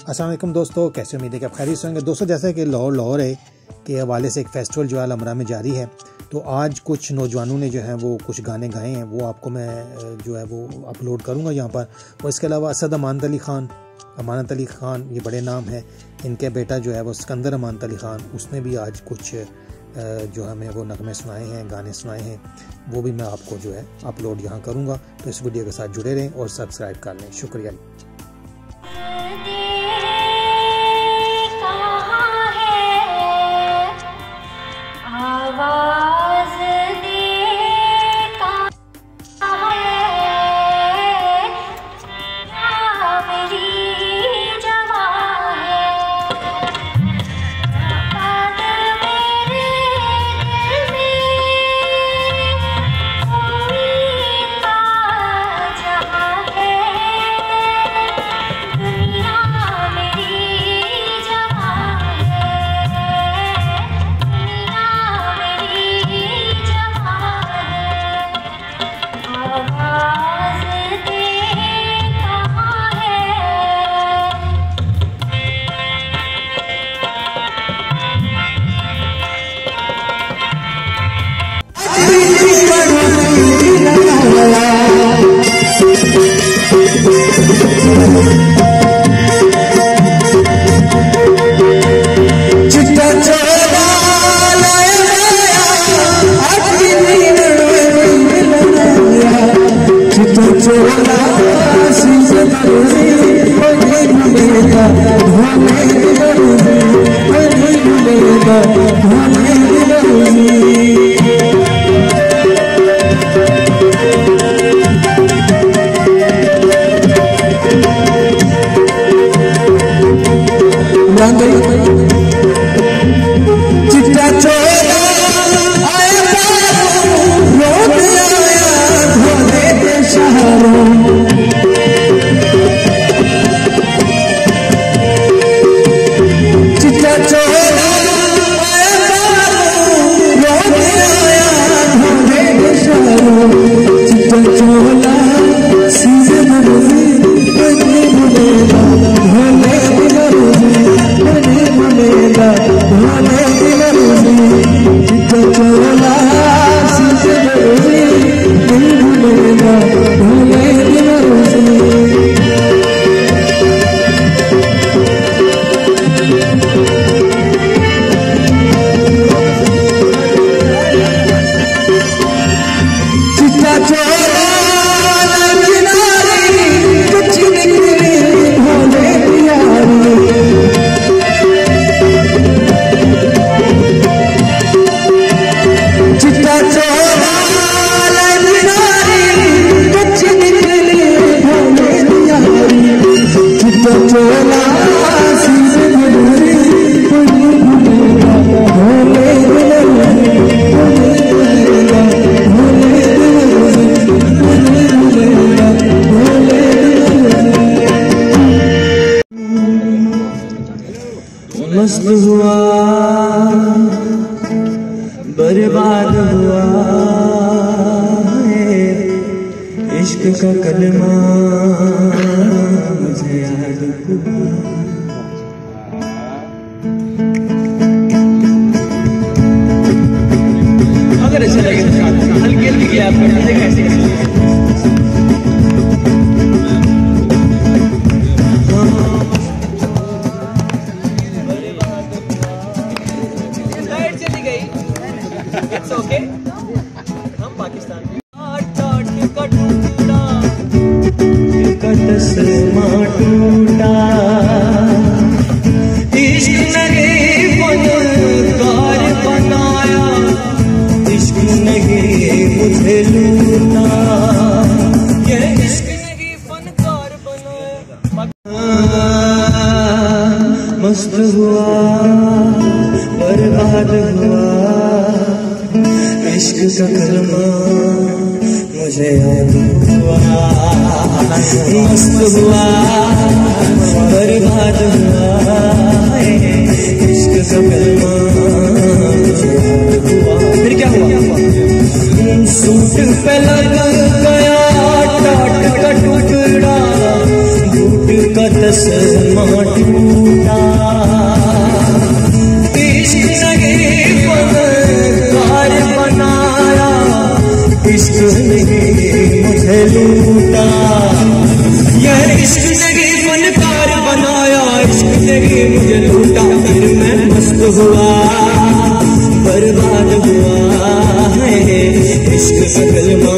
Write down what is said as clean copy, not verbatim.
अस्सलाम वालेकुम दोस्तों, कैसे उम्मीद है कि आप खैरियत से होंगे। दोस्तों, जैसे कि लाहौर है के हवाले से एक फेस्टिवल जो है अलमरा में जारी है, तो आज कुछ नौजवानों ने जो है वो कुछ गाने गाए हैं, वो आपको मैं जो है वो अपलोड करूँगा यहाँ पर। और इसके अलावा असद अमानत अली ख़ान ये बड़े नाम है, इनके बेटा जो है वो सिकंदर अमानत अली ख़ान, उसने भी आज कुछ जो हमें वो नगमे सुनाए हैं, गाने सुनाए हैं, वो भी मैं आपको जो है अपलोड यहाँ करूँगा। तो इस वीडियो के साथ जुड़े रहें और सब्सक्राइब कर लें। शुक्रिया। मस्त हुआ बर्बाद हुआ इश्क का कलमा मुझे याद हुआ। अगर ऐसा लगे तो हल्की हल्की किया आप करते कैसे ओके हम पाकिस्तान का तस्मा टूटा इश्क नहीं फनकार बनाया, इश्क नहीं मुझे लूटा, ये इश्क नहीं फनकार बनाया। मस्त हुआ बर्बाद हुआ इश्क का कलमा मुझे याद हुआ। मस्त हुआ बर्बाद हुआ इश्क का कलमा मुझे याद हुआ। फिर क्या हुआ? सूट पे लग गया टाट का टुकड़ा, बूट का तलस्मा टूटा, इश्क ने फनकार बनाया, इश्क ने मुझे लूटा। यह इश्क ने फनकार बनाया, इश्क ने मुझे लूटा। फिर मैं मस्त हुआ, बर्बाद हुआ है, इश्क का कलमा